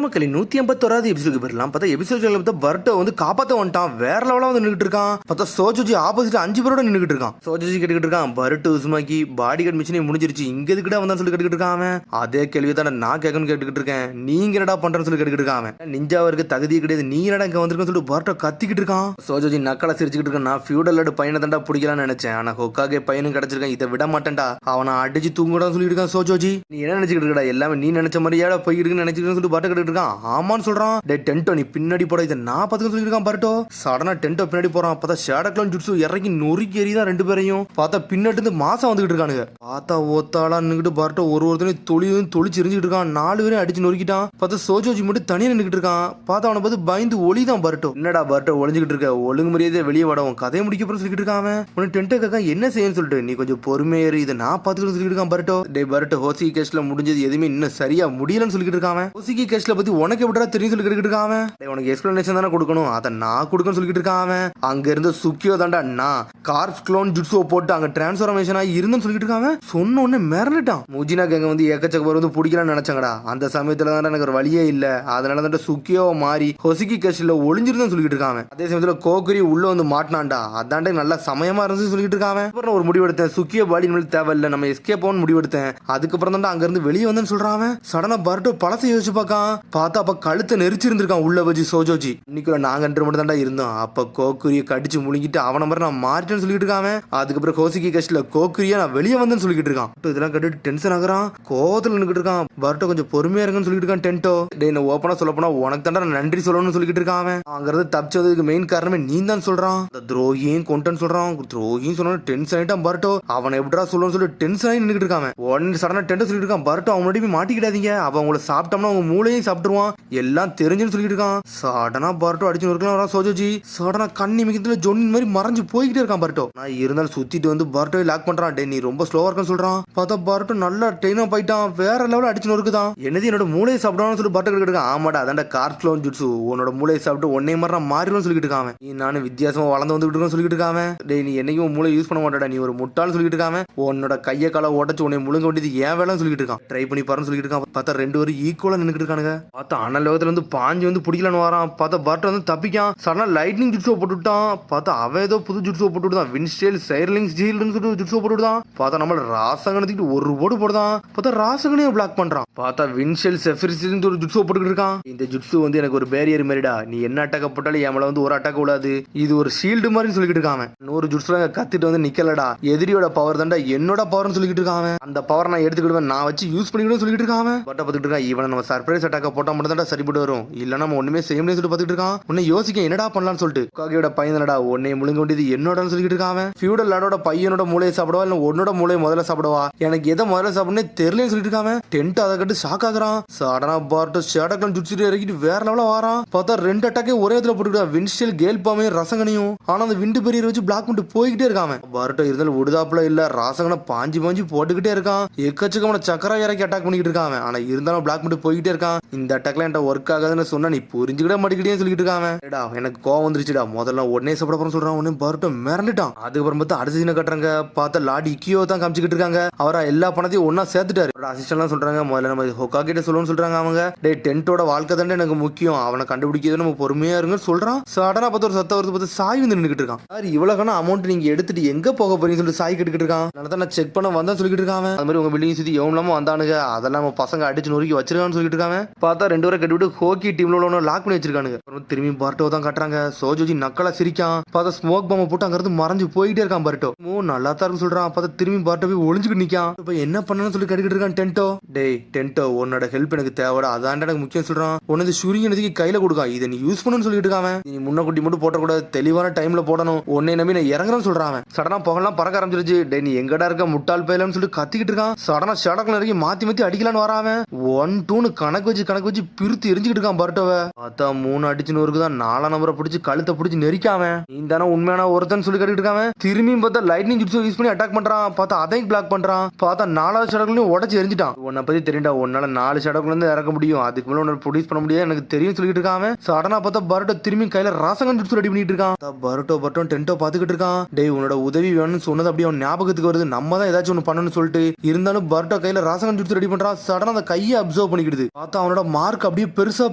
மக்களே 151வது எபிசோடுக்கு போயிடலாம். பார்த்தா எபிசோட்ல பார்த்தா பர்ட்டோ வந்து காப்பாத்த வந்துட்டான். வேற லெவலா வந்து நின்னுட்டு இருக்கான். பார்த்தா சோஜோஜி ஆப்போசிட் 5 பேரோட நின்னுட்டு இருக்கான். சோஜோஜி கேட்டுக்கிட்டு இருக்கான், பர்ட்டோ உஸ்மாக்கி பாடி கார்டு மிஷினே முடிஞ்சிருச்சு, இங்க எதுக்குடா வந்தான்னு சொல்லி கேட்டுக்கிட்டு இருக்கான். அவன் அதே கேள்வியை தான் நான் கேட்கணும்னு கேட்டுக்கிட்டு இருக்கேன். நீங்க என்னடா பண்றேன்னு சொல்லி கேட்டுக்கிட்டு இருக்கான். அவன் நிஞ்சாவருக்கு தகுதி கிடையாது, நீ என்னடா இங்க வந்திருக்கன்னு சொல்லிட்டு பர்ட்டோ கத்திக்கிட்டு இருக்கான். சோஜோஜி நக்கலா சிரிச்சுக்கிட்டு இருக்கான். நான் ஃபியூடல் லார்டு பையனை தாண்டா பிடிக்கலாம்னு நினைச்சேன், ஆனா ஹொக்காகே பையனும் கிடைச்சிருக்கான், இதை விட மாட்டேன்டா, அவனை அடிச்சு தூங்குடான்னு சொல்லிட்டு இருக்கான். சோஜோஜி நீ என்ன நினைச்சுக்கிட்டு இருக்கா, எல்லாமே நீ நினைச்ச மாதிரியாட போயிருக்குன்னு நினைச்சுக்கிட்டு சொல்லிட்டு பர்ட்டோ கேட்டுக்கிட்டு இருக்கான். ஆமான்னு சொல்றான். டே டென்டோ நீ பின்னாடி போட, இதை நான் பார்த்துக்க சொல்லிருக்கான் பர்ட்டோ. சடனா டென்டோ பின்னாடி போறான். பார்த்தா ஷேடக்லான் ஜுட்சு இறங்கி நொறுக்கி எறிதான் ரெண்டு பேரையும். பார்த்தா பின்னாடி இருந்து மாசம் வந்துகிட்டு இருக்கானுங்க. பார்த்தா ஓத்தாளா நின்னுட்டு பர்ட்டோ ஒருத்தனையும் தொழிச்சு எரிஞ்சுட்டு இருக்கான். 4 பேரையும் அடிச்சு நொறுக்கிட்டான். பார்த்தா சோஜோஜி மட்டும் தனியா நின்னுட்டு இருக்கான். பார்த்தா அவனை பார்த்து பயந்து ஒளிதான் பர்ட்டோ. என்னடா பர்ட்டோ ஒளிஞ்சுக்கிட்டு இருக்க, ஒழுங்கு மரியாதை வெளியே வடவும் கதையை முடிக்க போற சொல்லிட்டு இருக்கான். உனக்கு டென்டோ கேட்க என்ன செய்யன்னு சொல்லிட்டு, நீ கொஞ்சம் பொறுமையேறு, இதை நான் பார்த்துக்கணும் சொல்லிட்டு இருக்கான் பர்ட்டோ. டே பர்ட்டோ ஹோசிகி கேஸ்ல முடிஞ்சது எதுவுமே இன்னும் சரியா முடியலன்னு சொல்லிட்டு இருக்கான். ஹோசிகி கேஸ்ல பத்தி உனக்கு எப்படா தெரியும் சொல்லி கேட்டுக்கிட்டு இருக்கான். உனக்கு எக்ஸ்பிளனேஷன் தானே கொடுக்கணும், அதை நான் கொடுக்கணும் சொல்லிட்டு இருக்கான். அங்க இருந்து சுக்கியோ தாண்டா நான் கார்ப்ஸ் க்ளோன் ஜுட்ஸோ போட்டு அங்க டிரான்ஸ்ஃபர்மேஷன் ஆகி இருந்துன்னு சொல்லிட்டு இருக்கான். சொன்ன உடனே மிரண்டுட்டான். முஜினா கேங்க வந்து ஏக்கச்சக்க வந்து பிடிக்கலாம்னு நினைச்சாங்கடா, அந்த சமயத்துல தான் எனக்கு ஒரு வழியே இல்ல, அதனால தான் சுக்கியோ மாறி ஹொசிகி கேஸ்ல ஒளிஞ்சிருந்தேன்னு சொல்லிட்டு இருக்கான். அதே சமயத்துல கோக்குரி உள்ள வந்து மாட்டினான்டா, அதாண்டே நல்லா சமயமா இருந்து சொல்லிட்டு இருக்கான். அப்புறம் ஒரு முடிவெடுத்தேன், சுக்கியோ பாடி மேல தேவையில்லை, நம்ம எஸ்கேப் ஆகணும்னு முடிவெடுத்தேன். அதுக்கப்புறம் தான் அங்க இருந்து வெளியே வந்தேன்னு சொல்றான். சடனா பர்ட்டோ பழசை யோசிச்சு பார்க்கான். பார்த்தா அப்ப கழுத்தை நெரிச்சிருந்திருக்கான் உள்ள வச்சு சோஜோஜி. இன்னைக்குள்ள நாங்க 2 மட்டும் தாண்டா இருந்தோம், அப்ப கோக்குரிய கடிச்சு முழுங்கிட்டு அவன மாதிரி நான் மாறிட்டேன்னு சொல்லிட்டு இருக்கான். அதுக்கப்புறம் ஹோசிகி கஷ்டில கோக்குரியா நான் வெளியே வந்தேன்னு சொல்லிட்டு இருக்கான். இதெல்லாம் கட்டிட்டு டென்ஷன் ஆகுறான், கோவத்துல நின்னுட்டு இருக்கான். பர்ட்டோ கொஞ்சம் பொறுமையா இருக்குன்னு சொல்லிட்டு இருக்கான். டென்டோ டே என்ன ஓப்பனா சொல்ல போனா உனக்கு தாண்டா நன்றி சொல்லணும்னு சொல்லிட்டு இருக்கான். அங்க இருந்து தப்பிச்சதுக்கு மெயின் காரணமே நீ தான் சொல்றான். துரோகியும் கொண்டன்னு சொல்றான். துரோகியும் சொன்ன டென்ஷன் ஆயிட்டான் பர்ட்டோ. அவனை எப்படா சொல்லணும்னு சொல்லி டென்ஷன் ஆகி நின்னுட்டு இருக்கான். உடனே சடனா டென்டோ சொல்லிட்டு இருக்கான், பர்ட்டோ அவன் முன்னாடி மாட்டிக்கிடாதீங்க, அவன் உங்களை சாப்பிட்டோம்னா அவங்க மூளையும் சாப்பிட்டுருவான், எல்லாம் தெரிஞ்சுன்னு சொல்லிட்டு இருக்கான். சடனா பர்ட்டோ அடிச்சு நொறுக்கலாம் சோஜோஜி. சடனா கண்ணி மிகத்துல ஜொன்னின் மாதிரி மறைஞ்சு போய்கிட்டே இருக்கான் பர்ட்டோ. நான் இருந்தாலும் சுத்திட்டு வந்து பர்ட்டோ லாக் பண்றான். டே நீ ரொம்ப ஸ்லோவா இருக்குன்னு சொல்றான். பார்த்தா பர்ட்டோ நல்லா ட்ரெயின் அப் ஆயிட்டான், வேற லெவலில் அடிச்சு நொறுக்குதான். என்னது என்னோட மூளையை சாப்பிடுவான்னு சொல்லி பர்ட்டோ கேட்டு இருக்கான். ஆமாடா அதான்டா கார்ப்ஸ் க்ளோன் ஜுட்சு, உன்னோட மூளையை சாப்பிட்டு ஒன்னே மாதிரி நான் மாறிடும்னு சொல்லிட்டு இருக்கான். நீ நானும் வித்தியாசமா வளர்ந்து வந்துட்டு இருக்கேன்னு சொல்லிட்டு இருக்கான். டே நீ என்னைக்கும் மூளை யூஸ் பண்ண மாட்டாடா, நீ ஒரு முட்டாள்னு சொல்லிட்டு இருக்கான். உன்னோட கையை காலை உடச்சு உன்னை முழுங்க வேண்டியது ஏன் வேலைன்னு சொல்லிட்டு இருக்கான். ட்ரை பண்ணி பாருன்னு சொல்லிட்டு இருக்கான். பார்த்தா 2 பேரும் ஈக்குவலா நின்னுட்டு இருக்கானுங்க. பார்த்தா அண்ணன் லோகத்துல வந்து பாஞ்சு வந்து பிடிக்கலான்னு வரான். பார்த்தா பர்ட்டோ வந்து தப்பிக்கான். சடனா லைட்னிங் ஜுட்ஸோ போட்டுட்டான். பார்த்தா அவன் ஏதோ புது ஜுட்ஸோ போட்டுட்டான், வின்ஸ்டேல் சைர்லிங் ஜீல்டுன்னு சொல்லிட்டு ஜுட்ஸோ போட்டுட்டான். பார்த்தா நம்மள ராசகனத்துக்கு ஒரு போடு போடுதான். பார்த்தா ராசகனையும் பிளாக் பண்றான். பார்த்தா வின்ஸ்டேல் செஃபிரிஸ்னு ஒரு ஜுட்ஸோ போட்டுக்கிட்டு இருக்கான். இந்த ஜுட்ஸு வந்து எனக்கு ஒரு பேரியர் மாதிரிடா, நீ என்ன அட்டாக்க போட்டாலும் என் மேல வந்து ஒரு அட்டாக்க விடாது, இது ஒரு ஷீல்டு மாதிரி சொல்லிட்டு இருக்கான். 100 ஜுட்ஸ்ல கத்திட்டு வந்து நிக்கலடா, எதிரியோட பவர் தாண்டா என்னோட பவர்னு சொல்லிட்டு இருக்கான். அந்த பவர் நான் எடுத்துக்கிடுவேன், நான் வச்சு யூஸ் பண்ணிக்கிட்டு சொல்லிட்டு இருக்கான். பட்ட பார்த்துட்டு இருக்கான், இவனை நம்ம சர்ப்ரைஸ் அட்டாக்க போட்டா மட்டும் தாண்டா சரிப்பட்டு வரும், இல்ல நம்ம ஒண்ணுமே செய்ய முடியாது சொல்லிட்டு பார்த்துட்டு இருக்கான். உன்னை யோசிக்க என்னடா பண்ணலாம்னு சொல்லிட்டு காகியோட பையனடா உன்னை முழுங்க வேண்டியது என்னோட சொல்லிட்டு இருக்கான். ஃபியூடல் லார்டோட பையனோட மூளையை சாப்பிடவா இல்ல உன்னோட மூளையை முதல்ல சாப்பிடவா, எனக்கு எதை முதல்ல சாப்பிடனே தெரியலன்னு சொல்லிட்டு இருக்கான். டென்ட் அதை கட்டு ஷாக் ஆகுறான். சடனா பார்ட்டோ ஷேடக்லான் ஜுட்ஸு இறக்கிட்டு வேற லெவலா வாரான். பார்த்தா 2 அட்டாக்கே ஒரே இடத்துல போட்டுக்கிட்டா, வின்ஸ்டேல் கேல்பாமையும் ரசகனையும். ஆனா அந்த விண்டு பெரியர் வச்சு பிளாக் பண்ணிட்டு போய்கிட்டே இருக்கான். பார்ட்டோ இருந்தாலும் விடுதாப்புல இல்ல, ராசகனை பாஞ்சு போட்டுக்கிட்டே இருக்கான். எக்கச்சக்கமான சக்கரா இறக்கி அட்டாக் பண்ணிட்டு இருக்கான். ஆனா இருந்தாலும் பிளாக் பண்ணிட்டு போய்கிட்டே இருக்கான். இந்த அட்டாக்ல என்கிட்ட ஒர்க் ஆகாதுன்னு சொன்னா நீ புரிஞ்சுக்கிட மாட்டேங்கிட்டே சொல்லிட்டு இருக்கான். எனக்கு கோவம் வந்துருச்சுடா, முதல்ல உடனே சாப்பிட போறேன்னு சொல்றான். உடனே பார்ட்டோ மிரண்டுட்டான். அதுக்கப்புறம் பார்த்தா அடுத்த சீனை கட்டுறாங்க. பார்த்தா லார்ட் இக்கியோ தான் காமிச்சிட்டு இருக்காங்க. அவரா எல்லா பணத்தையும் ஒன்னா சேர்த்துட்டாரு. அசிஸ்டன்ட்லாம் சொல்றாங்க, முதல்ல நம்ம ஹொக்காகிட்ட சொல்லணும்னு சொல்றாங்க. அவங்க டே டென்ட்டோட வாழ்க்கை தானே எனக்கு முக்கியம், அவனை கண்டுபிடிக்கிறது நம்ம பொறுமையா இருங்கன்னு சொல்றான். சடனா பார்த்து ஒரு சத்தம் வருது. பார்த்து சாய் வந்து நின்றுட்டு இருக்கான். சார் இவ்வளவு அமௌண்ட் நீங்க எடுத்துட்டு எங்க போக போறீங்கன்னு சொல்லிட்டு சாய் கேட்டுக்கிட்டு இருக்கான். நான் நான் செக் பண்ண வந்தா சொல்லிட்டு இருக்கான். அது மாதிரி உங்க பில்டிங் சுத்தி எவ்வளவு வந்தானுங்க, அதெல்லாம் நம்ம பசங்க அடிச்சு நொறுக்கி வச்சிருக்கான்னு சொல்லிட்டு இருக்காங்க. பார்த்தா 2 பேரை கட்டிவிட்டு ஹோக்கி டீம்ல உள்ள லாக் பண்ணி வச்சிருக்கானுங்க. திரும்பி பார்ட்டோ தான் காட்டுறாங்க. சோஜோஜி நக்கலா சிரிக்கான். பார்த்தா ஸ்மோக் பாம்பை போட்டு அங்க இருந்து மறைஞ்சு போயிட்டே இருக்கான். பார்ட்டோ நல்லா தான் சொல்றான். பார்த்தா திரும்பி பார்ட்டோ போய் ஒளிஞ்சுக்கிட்டு நிக்கான். இப்ப என்ன பண்ணணும்னு சொல்லி கேட்டுக்கிட்டு இருக்கான். டென்டோ டேய் டென்டோ உன்னோட ஹெல்ப் எனக்கு தேவைடா, அதான் எனக்கு முக்கியம் சொல்றான். உனது சுருங்கினதுக்கு கையில கொடுக்கா, இதை நீ யூஸ் பண்ணணும்னு சொல்லிட்டு இருக்கான். நீ முன்ன குட்டி மட்டும் போட்டக்கூடாது, தெளிவான டைம்ல போடணும், உன்னை நம்பி நான் இறங்குறேன்னு சொல்றான். சடனா புகழலாம் பறக்க ஆரம்பிச்சிருச்சு. டே நீ எங்கடா இருக்க முட்டாள் பையலன்னு சொல்லிட்டு கத்திக்கிட்டு இருக்கான். சடனா ஷடக்ல இறங்கி மாத்தி அடிக்கலான்னு வராம 1 2 கணக்கு வச்சு பிரித்து எரிஞ்சுக்கிட்டு இருக்கான் பார்ட்டோவை. பார்த்தா 3 அடிச்சுன்னு இருக்குதான். 4ஆம் நம்பரை பிடிச்சி கழுத்தை பிடிச்சி நெரிக்காம நீ தானே உண்மையான ஒருத்தன் சொல்லி கேட்டுட்டு இருக்கான். திரும்பியும் பார்த்தா லைட்னிங் ஜுட்ஸு யூஸ் பண்ணி அட்டாக் பண்றான். பார்த்தா அதையும் பிளாக் பண்றான். பார்த்தா 4வது ஷடக்லையும் உடச்சு எரிஞ்சிட்டான். உன்னை பத்தி தெரியும்டா, உன்னால 4 ஷடக்ல இருந்து இறக்க முடியும், அதுக்கு மேல உன்னால ப்ரொடியூஸ் பண்ண முடியாது எனக்கு தெரியும் சொல்லிட்டு இருக்கான். சடனா பார்த்தா பார்ட்டோ திரும்பி கையில ராசகன் ஜுட்ஸு ரெடி பண்ணிட்டு இருக்கான். பார்ட்டோ டென்ட்டோ பாத்துக்கிட்டு இருக்கான். டேய் உன்னோட உதவி வேணும்னு சொன்னது அப்படியே அவன் ஞாபகத்துக்கு வருது, நம்ம தான் ஏதாச்சும் ஒன்று பண்ணணும்னு சொல்லிட்டு இருந்தாலும் பார்ட்டோ கையில ராசகன் ஜுட்ஸு ரெடி பண்றான். சடனா அந்த கையை அப்சர்வ் பண்ணிக்கிடுது. பார்த்தா அவனோட மார்க் அப்படியே பெருசா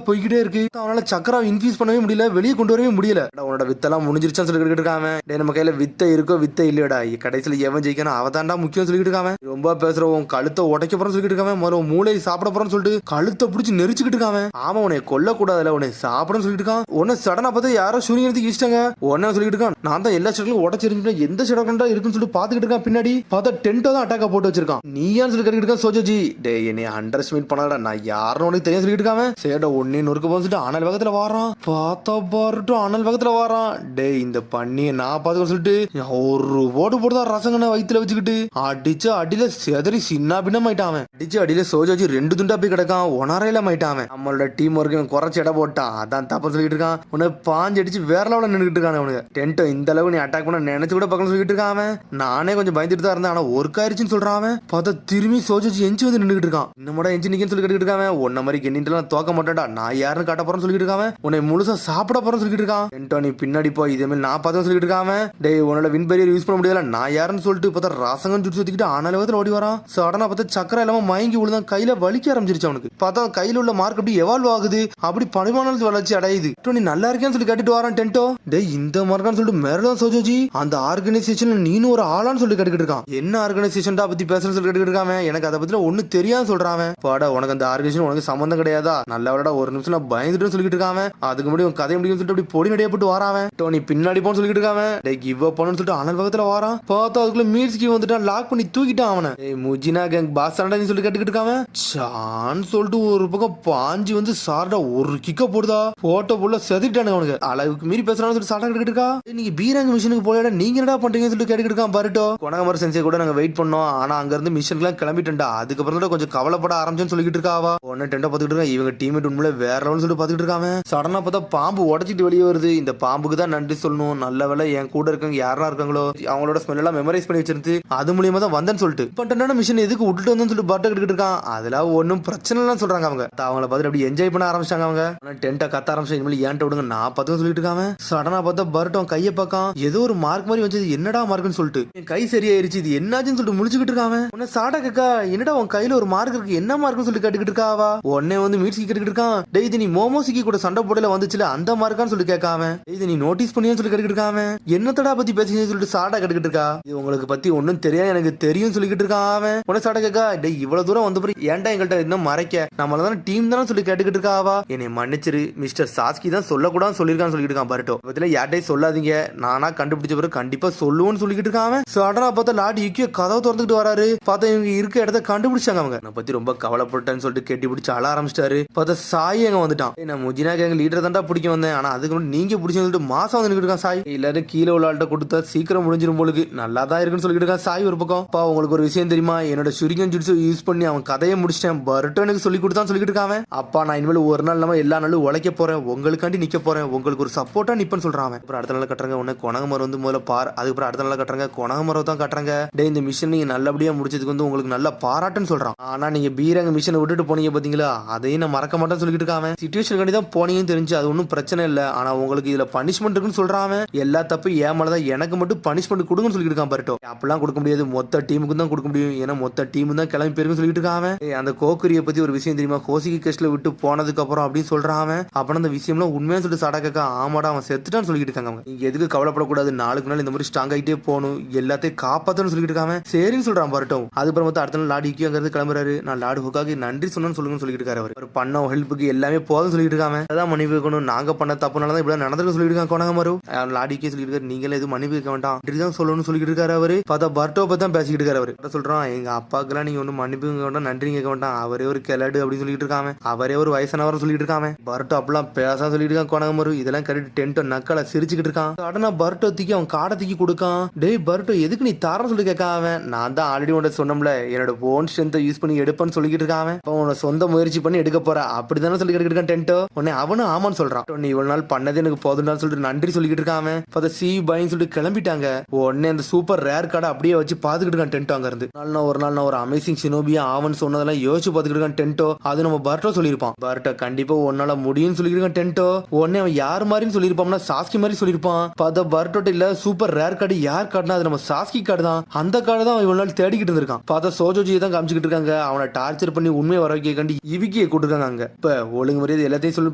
போய்கிட்டே இருக்கு. அவனால சக்கரா இன்ஃபியூஸ் பண்ணவே முடியல, வெளியே கொண்டு வரவே முடியல. உன்னோட வித்தெல்லாம் முடிஞ்சிருச்சான்னு சொல்லிட்டு இருக்காம. நம்ம கையில வித்தை இருக்கோ வித்தை இல்லையோடா, கடைசியில எவன் ஜெயிக்கணும் அவதான்டா முக்கியம் சொல்லிட்டு இருக்காம. ரொம்ப பேசுறவன் கழுத்தை உடைக்க போறோம்னு சொல்லிட்டு இருக்காம. மறுபடியும் மூளை சாப்பிட போறோம்னு சொல்லிட்டு கழுத்தை பிடிச்சி நெரிச்சுக்கிட்டு இருக்காம. ஆமா உன்னை கொல்ல கூடாதுல, உன்னை சாப்பிடன்னு சொல்லிட்டு இருக்கான். உன்னை சடனா பார்த்தா யாரோ சூரியனுக்கு ஈஸ்டாங்க உடனே சொல்லிட்டு இருக்கான். நான் தான் எல்லா செடலும் உடச்சிருந்துட்டேன், எந்த செடக்கண்டா இருக்குன்னு சொல்லிட்டு பாத்துக்கிட்டு இருக்கான். பின்னாடி பார்த்தா டென்ட்டோ தான் அட்டாக்கா போட்டு வச்சிருக்கான். நீயான்னு சொல்லி கேட்டுக்கிட்டு இருக்கான் சோஜோஜி. டே என்னை அண்டர் எஸ்டிமேட் பண்ணாடா, நான் யாரும் உனக்கு தெரியும் சொல்லிட்டு இருக்காம. சேட ஒன்னே நொறுக்க போச்சுட்டு அனல் பக்கத்துல வாரான். பார்த்தா பாருட்டும் அனல் பக்கத்துல வாரான். டே இந்த பண்ணியை நான் பாத்துக்க சொல்லிட்டு ஒரு போட்டு போட்டுதான் ரசங்கனை வயிற்றுல வச்சுக்கிட்டு அடிச்சு அடியில செதறி சின்ன பின்னம் ஆயிட்டான். அடிச்சு அடியில சோஜோஜி 2 துண்டா போய் கிடக்கான். ஒனரையில ஆயிட்டான். நம்மளோட டீம் ஒர்க்கு குறைச்சி இடம் போட்டான். அதான் தப்பா சொல்லிட்டு இருக்கான். உன்னை பாஞ்சு அடிச்சு வேற லெவலில் நின்றுட்டு இருக்கான். அவனுக்கு டென்ட்டோ இந்த அளவு நீ அட்டாக் பண்ண நினைச்சு கூட பக்கம் சொல்லிட்டு இருக்கான். நானே கொஞ்சம் பயந்துட்டு தான் இருந்தேன், ஆனா ஒர்க் ஆயிருச்சுன்னு சொல்றான். பார்த்தா திரும்பி சோஜோஜி எஞ்சி வந்து நின்றுட்டு இருக்கான். இன்னமோட எஞ்சி நிக்கன்னு சொல்லி கேட்டுட்டு இருக்கான். உன்ன மாதிரி கெண்ணிட்டுலாம் தோக்க மாட்டேன்டா, நான் யாருன்னு காட்ட போறேன்னு சொல்லிட்டு இருக்கான். உன்னை முழுசா சாப்பிட போறேன்னு சொல்லிட்டு இருக்கான். டென்ட்டோ நீ பின்னாடி போய் இதே மாதிரி நான் பார்த்தேன்னு சொல்லிட்டு இருக்கான். டேய் உன்னோட வின் பேரியர் யூஸ் பண்ண முடியல, நான் யாருன்னு சொல்லிட்டு பார்த்தா ரசங்கம் சுற்றி சுத்திக்கிட்டு ஆனாலும் ஓடி வரான். சடனா பார்த்தா சக்கரை இல்லாம மயங்கி விழுதான். கையில வலிக்க ஆரம்பிச்சிருச்சு அவனுக்கு. பார்த்தா கையில உள்ள மார்க் அப்படி எவால்வ் ஆகுது, அப்படி பரிமாணத்து வளர்ச்சி அடையுது. நீ நல்லா இருக்கேன்னு சொல்லி கேட்டுட்டு வரான் டென்ட்டோ. டேய் இந்த மார்க்கான்னு சொல்லிட்டு மேரதான் சோஜோஜி அந்த ஆர்கனைசேஷன்ல நீனும் ஒரு ஆளான்னு சொல்லி கேட்டுக்கிட்டு இருக்கான். என்ன ஆர்கனைசேஷன் பத்தி பேசுறேன்னு சொல்லி கேட்டுக்கிட்டு இருக்கான். எனக்கு அதை பத்தி ஒண்ணு தெரியாது சொல்றான். பாடா உனக்கு அந்த ஆர்கனைசேஷன் உனக்கு சம்பந்தம் கிடையாதா, நல்ல விட ஒரு நிமிஷம் நான் பயந்துட்டு சொல்லிட்டு இருக்கான். அதுக்கு முன்னாடி உன் கதை முடியும் சொல்லிட்டு அப்படி பொடி நடைய போட்டு வரான். டோனி பின்னாடி போன்னு சொல்லிட்டு இருக்கான். டேய் கிவ் அப் பண்ணு சொல்லிட்டு அனல் பக்கத்துல வரான். பார்த்தா அதுக்குள்ள மீட்ஸ்கி வந்துட்டான், லாக் பண்ணி தூக்கிட்டான் அவனை. ஏய் முஜினா கேங் பாஸ் ஆனடா சொல்லி கேட்டுக்கிட்டு இருக்கான். சான் சொல்லிட்டு ஒரு பக்கம் பாஞ்சி வந்து சார்டா ஒரு கிக்க போடுதா, போட்டோ போல செதுட்டானுங்க அவனுக்கு. அளவுக்கு மீறி பேசுறான்னு சொல்லிட்டு சாட்டா கேட்டுக்கிட்டு இருக்கா. நீங்க பீராங்க மிஷனுக்கு போல நீங்க என்னடா பண்றீங்கன்னு சொல்லிட்டு கேட்டுக்கிட்டு இருக்கான். பருட்டோ கொனகமர் சென்சே கூட நாங்க வெயிட் பண்ணோம், ஆனா அங்க இருந்து மிஷனுக்குலாம் கிளம்பிட்டா, அதுக்கப்புறம் தான் கொஞ்சம் கவலைப்பட ஆரம்பிச்சேன்னு சொல்லிட்டு இருக்காவா. உடனே டென்ட்டை பாத்துக்கிட்டு இருக்கா. இவங்க டீம்மேட் உண்மையில வேற லெவல்னு சொல்லிட்டு பாத்துக்கிட்டு இருக்காங்க. சடனா பார்த்தா பாம்பு உடச்சிட்டு வெளியே வருது. இந்த பாம்புக்கு தான் நன்றி சொல்லணும், நல்ல வேலை என் கூட இருக்கவங்க யாரா இருக்காங்களோ அவங்களோட ஸ்மெல் எல்லாம் மெமரைஸ் பண்ணி வச்சிருந்து அது மூலியமா தான் வந்தேன்னு சொல்லிட்டு பட் மிஷன் எதுக்கு விட்டுட்டு வந்தேன்னு சொல்லிட்டு பட்ட கிட்டு இருக்கான். அதெல்லாம் ஒன்னும் பிரச்சனை இல்லைன்னு சொல்றாங்க அவங்க. அவங்கள பார்த்து அப்படி என்ஜாய் பண்ண ஆரம்பிச்சாங்க அவங்க. டென்ட்டை கத்த ஆரம்பிச்சு இனிமேல் ஏன்ட்ட விடுங்க நான் பார்த்து சொல்லிட்டு இருக்காங்க. சடனா பார்த்தா பர்ட்டும் கையை பார்க்கான். ஏதோ ஒரு மார்க் மாதிரி வச்சது, என்னடா மார்க்னு சொல்லிட்டு என் கை சரியாயிருச்சு, இது என்னாச்சுன்னு சொல்லிட்டு முடிச்சுக்கிட்டு இருக்காங்க. உன்ன சாடா கேக்கா என்னடா உன் கையில ஒரு மார்க் இருக்கு, என்ன மார்க்னு சொல்லிட்டு கேட்டுக்கிட்டு இருக்காவா. உடனே வந்து மீட்ஸ் கேட்டுக்கிட்டு இருக்கான். டேய் இது நீ மோமோசிக்கி கூட சண்டை போடல வந்துச்சுல அந்த மார்க்கான்னு சொல்லி கேட்காம, இது நீ நோட்டீஸ் பண்ணியான்னு சொல்லி கேட்டுக்கிட்டு இருக்காம. என்னத்தடா பத்தி பேசுறீங்கன்னு சொல்லிட்டு சாடா கேட்டுக்கிட்டு இருக்கா. இது உங்களுக்கு பத்தி ஒன்னும் தெரியாது எனக்கு தெரியும் சொல்லிக்கிட்டு இருக்கான் அவன். உடனே சாடா கேக்கா டேய் இவ்வளவு தூரம் வந்த பிறகு ஏன்டா எங்கள்கிட்ட இன்னும் மறைக்க, நம்மள தானே டீம் தானே சொல்லி கேட்டுக்கிட்டு இருக்காவா. என்னை மன்னிச்சிரு மிஸ்டர் சாஸ்கி தான் சொல்லக்கூடாதுன்னு சொல்லியிருக்கான்னு சொல்லிட்டு இருக்கான் பர்ட்டோ. பத்தில யார்ட்டையும் சொல்லாதீங்க, நானா கண்டுபிடிச்ச பிறகு கண்டிப்பா சொல்லுவோன்னு சொல்லிக்கிட்டு இருக்கான். சடனா பார்த்தா லாடி யுக்கிய கதவை திறந்துட்டு வராரு. பார்த்தா இவங்க இருக்க இடத்த கண்டுபிடிச்சாங்க அவங்க. நான் பத்தி ரொம்ப கவலைப்பட்டேன்னு சொல்லிட்டு கெட்டி பிடிச்சி அழ ஆரம்பிச்சிட்டாரு. பார்த்தா சாய் அங்க வந்துட்டான். நான் முஜினா கேங்க லீடர் தான்டா பிடிக்க வந்தேன், ஆனா அதுக்கு முன்னாடி நீங்க பிடிச்சு சொல்லிட்டு மாசம் வந்து இருக்கான் சாய். எல்லாரும் கீழே உள்ள ஆள்கிட்ட கொடுத்தா சீக்கிரம் முடிஞ்சிரும் போலுக்கு, நல்லா தான் இருக்குன்னு சொல்லிட்டு இருக்கான் சாய் ஒரு பக்கம். பா உங்களுக்கு ஒரு விஷயம் தெரியுமா, என்னோட சுரிகன் ஜுட்ஸு யூஸ் பண்ணி அவன் கதையை முடிச்சிட்டேன், பர்ட்டோ எனக்கு சொல்லி கொடுத்தான்னு சொல்லிட்டு இருக்கான். அப்பா நான் இனிமேல் ஒரு நாள் இல்லாம எல்லா நாளும் உழைக்க போறேன், உங்களுக்காண்டி நிக்க போறேன், உங்களுக்கு ஒரு சப்போர்ட்டா நிப்பேன்னு சொல்றான். அப்புறம் அடுத்த நாள் கட்டுறாங்க உடனே கொனகமரம் வந்து முதல்ல பார், அதுக்கப்புறம் அடுத்த நாள் கட்டுறாங்க கொனகமரம் தான் கட்டுறாங்க. டே இந்த மிஷன் நீங்க நல்லபடியா முடிச்சதுக்கு வந்து உங்களுக்கு நல்ல பாராட்டுன்னு சொல்றான். ஆனா நீங்க பீரங்க மிஷனை விட்டுட்டு போனீங்க பாத்தீங்களா, அதையும் நான் மறக்க மாட்டேன்னு சொல்லிட்டு இருக்கான். சிச்சுவேஷன் கண்டி தான் போனீங்கன்னு தெரிஞ்சு அது ஒன்னும் பிரச்சனை இல்ல, ஆனா உங்களுக்கு இதுல பனிஷ்மெண்ட் இருக்குன்னு சொல்றான். எல்லா தப்பு ஏமாலதான், எனக்கு மட்டும் பனிஷ்மெண்ட் கொடுங்கன்னு சொல்லிட்டு இருக்கான் பர்ட்டோ. அப்படிலாம் கொடுக்க முடியாது, மொத்த டீமுக்கு தான் கொடுக்க முடியும், ஏன்னா மொத்த டீம் தான் கிளம்பி போயிருக்குன்னு சொல்லிட்டு இருக்கான். அந்த கோக்குரிய பத்தி ஒரு விஷயம் தெரியுமா, கோசிக்கு கேஸ்ல விட்டு போனதுக்கு அப்புறம் அப்படின்னு சொல்றான். அப்புறம் அந்த விஷயம்லாம் உண்மையா சொல்லிட்டு சாடா கேட்க ஆமாடா அவன் செத்துட்டான்னு சொல்லிட்டு இருக்காங்க. நீங்க எதுக்கு கவலைப்படக்கூடாது, நாளுக்கு நாள் இந்த மாதிரி ஸ்ட்ராங் ஆகிட்டே போகணும், எல்லாத்தையும் காப்பாத்தன்னு சொல்லிட்டு இருக்காங்க. சரின்னு சொல்றான் பர்ட்டோ. அதுக்கப்புறம் வந்து அடுத்த நாள் லாடிக்கு அங்க இருந்து கிளம்புறாரு. நான் லாடு ஹுக்காக்கு நன்றி சொன்னு சொல்லுங்கன்னு சொல்லிட்டு இருக்காரு. அவர் பண்ண ஹெல்ப்புக்கு எல்லாமே போதும் சொல்லிட்டு இருக்காங்க. அதான் மன்னிப்பு வைக்கணும், நாங்க பண்ண தப்புனாலதான் இப்படி நடந்திருக்கு சொல்லிட்டு இருக்காங்க கொனகமரு. லாடிக்கே சொல்லிட்டு இருக்காரு நீங்களே எதுவும் மன்னிப்பு வைக்க வேண்டாம் இப்படிதான் சொல்லணும்னு சொல்லிட்டு இருக்காரு. அவரு பார்த்தா பர்ட்டோ பத்தி தான் பேசிக்கிட்டு இருக்காரு. அவர் சொல்றான் எங்க அப்பாக்கெல்லாம் நீங்க ஒன்னும் மன்னிப்பு வைக்க வேண்டாம், நன்றி கேட்க வேண்டாம், அவரே ஒரு கிளடு அப்படின்னு சொல்லிட்டு இருக்காங்க, அவரே ஒரு வயசானவர் சொல்லிட்டு இருக்காங்க. பர்ட்டோ அப்படிலாம் பேச சொல்லிட்டு இருக்கான் கொனகமரு. இதெல்லாம் கரெக்ட் டென்ட்டோ நக்கலை சிரிச்சுக்கிட்டு இருக்கான். உடனே பர்ட்டோ தூக்கி அவன் காடை தூக்கி கொடுக்கான். டேய் பர்ட்டோ எதுக்கு நீ தாரம் சொல்லி கேட்காம, நான் தான் ஆல்ரெடி உன்ட சொன்னோம்ல என்னோட போன் ஸ்ட்ரென்த்தை யூஸ் பண்ணி எடுப்பேன்னு சொல்லிட்டு இருக்கான். அவனோட சொந்த முயற்சி பண்ணி எடுக்க போற அப்படிதானே சொல்லி இருக்கான் டென்ட்டோ. உடனே அவனும் ஆமான்னு சொல்றான். நீ இவ்வளவு நாள் பண்ணது எனக்கு போதும்னு சொல்லிட்டு நன்றி சொல்லிட்டு இருக்காம. பார்த்தா சி பைன்னு சொல்லிட்டு கிளம்பிட்டாங்க. உடனே அந்த சூப்பர் ரேர் கார்டை அப்படியே வச்சு பாத்துக்கிட்டு இருக்கான் டென்ட்டோ. அங்க இருந்து ஒரு நாள் நான் ஒரு அமேசிங் சினோபியா ஆவன்னு சொன்னதெல்லாம் யோசிச்சு பாத்துக்கிட்டு இருக்கான் டென்ட்டோ. அது நம்ம பர்ட்டோ சொல்லியிருப்பான். பர்ட்டோ கண்டிப்பா உன்னால முடியும்னு சொல்லியிருக்கான் டென்ட்டோ. உடனே அவன் யார் மாதிரின்னு சொல்லியிருப்பான்னா சாஸ்கி மாதிரி சொல்லியிருப்பான். பார்த்தா பர்ட்டோட்ட இல்ல சூப்பர் ரேர் கார்டு யார் கார்டுனா அது நம்ம சாஸ்கி கார்டு தான். அந்த கார்டு தான் அவன் இவ்வளவு நாள் தேடிக்கிட்டு இருக்கான். பார்த்தா சோஜோஜியை தான் காமிச்சுக்கிட்டு இருக்காங்க. அவனை டார்ச்சர் பண்ணி உண்மையை வர வைக்க கண்டி இவிக்கு சாஸ்கியை கூட்டிருக்காங்க அங்க. இப்ப ஒழுங்கு மரியாதை எல்லாத்தையும் சொல்லி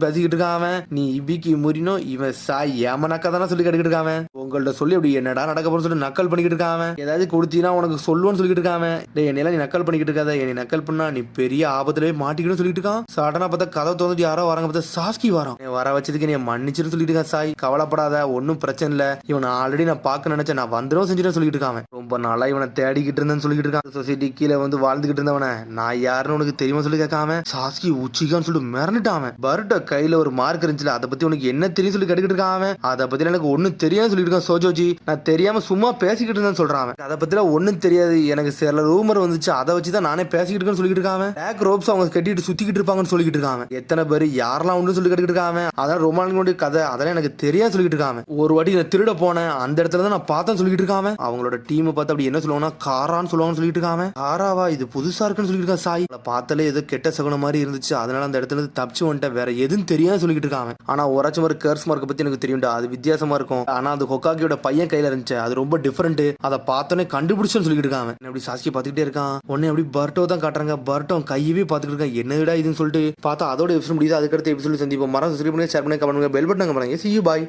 பேசிக்கிட்டு இருக்கான் அவன். நீ இபிக்கு முறினோ இவன் சாய் ஏமனாக்கா தானே சொல்லி கேட்டுக்கிட்டு இருக்கான். உங்கள்ட்ட சொல்லி அப்படி என்னடா நடக்க போறன்னு சொல்லி நக்கல் பண்ணிக்கிட்டு இருக்கான். ஏதாவது கொடுத்தீங்கன்னா உனக்கு சொல்லுவான்னு சொல்லிட்டு இருக்கான். டேய் என்னையெல்லாம் நீ நக்கல் பண்ணிக்கிட்டு இருக்காத, என்னை நக்கல் பண்ணா நீ பெரிய ஆபத்துலயே மாட்டிக்கணும்னு சொல்லிட்டு இருக்கான். சடனா பார்த்தா கதை தோந்துட்டு யாரோ வராங்க, பார்த்தா சாஸ்கி வரான். வர வச்சதுக்கு நீ மன்னிச்சுன்னு சொல்லிட்டு இருக்கான். சாய் கவலைப்படாத, ஒன்னும் பிரச்சனை இல்ல, இவனை ஆல்ரெடி நான் பார்க்க நினைச்சேன், நான் வந்துடும் செஞ்சுட்டு சொல்லிட்டு இருக்கான். ரொம்ப நாளா இவனை தேடிக்கிட்டு இருந்தேன்னு சொல்லிட்டு இருக்கான். சொசைட்டி கீழே வந்து வாழ்ந்துகிட்டு இருந்தவன நான் யாருன்னு உனக்கு தெரியுமா சொல்லி கேட்காம சாஸ்கி உச்சிக்கான்னு சொல்லிட்டு மிரண்டுட்டான். பர்ட்ட கையில ஒரு மார்க் இருந்துச்சுல, அதை பத்தி உனக்கு என்ன தெரியும் சொல்லி கேட்டுக்கிட்டு இருக்கான். அதை பத்தி எனக்கு ஒன்னும் தெரியாது சொல்லிட்டு இருக்கான். சோஜோஜி நான் தெரியாம சும்மா பேசிக்கிட்டு இருந்தேன்னு சொல்றான். அதை பத்தில ஒன்னும் தெரியாது, எனக்கு சில ரூமர் வந்துச்சு, அதை வச்சுதான் நானே பேசிக்கிட்டு இருக்கேன்னு சொல்லிட்டு இருக்கான். பேக் ரோப்ஸ் அவங்க கட்டிட்டு சுத்திக்கிட்டு இருப்பாங்கன்னு சொல்லிட்டு இருக்காங்க. எத்தனை பேர் யாரெல்லாம் உண்டு சொல்லி கேட்டுக்கிட்டு இருக்காங்க. அதான் ரொம்ப நாளைக்கு கதை, அதெல்லாம் எனக்கு தெரியாது சொல்லிட்டு இருக்காங்க. ஒரு வாட்டி நான் திருட போனேன், அந்த இடத்துல தான் நான் பார்த்தேன்னு சொல்லிட்டு இருக்காங்க. அவங்களோட டீம் பார்த்து அப்படி என்ன சொல்லுவாங்கன்னா காரான்னு சொல்லுவாங்கன்னு சொல்லிட்டு இருக்காங்க. காராவா, இது புதுசா இருக்குன்னு சொல்லிட்டு இருக்கான். சாய் பார்த்தாலே ஏதோ கெட்ட சகுன மாதிரி இருந்துச்சு, அதனால அந்த இடத்துல இருந்து தப்பிச்சு வந்துட்டேன், வேற எதுவும் தெரியாது சொல்லிட்டு இருக்காங்க. ஆனா ஒராச்சும் ஒரு கர்ஸ் மார்க்கை பத்தி எனக்கு தெரியும்டா, அது வித்தியாசமா இருக்கும். ஆனா அது ஹொக்காகியோட பையன் கையில இருந்துச்சு, அது ரொம்ப டிஃபரெண்ட், அதை பார்த்தோன்னே கண்டுபிடிச்சுன்னு சொல்லிட்டு இருக்காங்க. அப்படி சாஸ்கி பார்த்துக்கிட்டே இருக்கான். உடனே அப்படி பர்ட்டோ தான் காட்டுறாங்க. பர்ட்டோ கையவே பார்த்துட்டு இருக்கான். என்னடா இதுன்னு சொல்லிட்டு பார்த்தா அதோட எபிசோட் முடியுது. அதுக்கடுத்து எபிசோட் சந்திப்போம். மரம் சப்ஸ்கிரைப் பண்ணுங்க, ஷேர் பண்ணுங்க, கமெண்ட் பண்ணுங்க, பெல் பட்டன் பண்ணுங்க. See you, bye.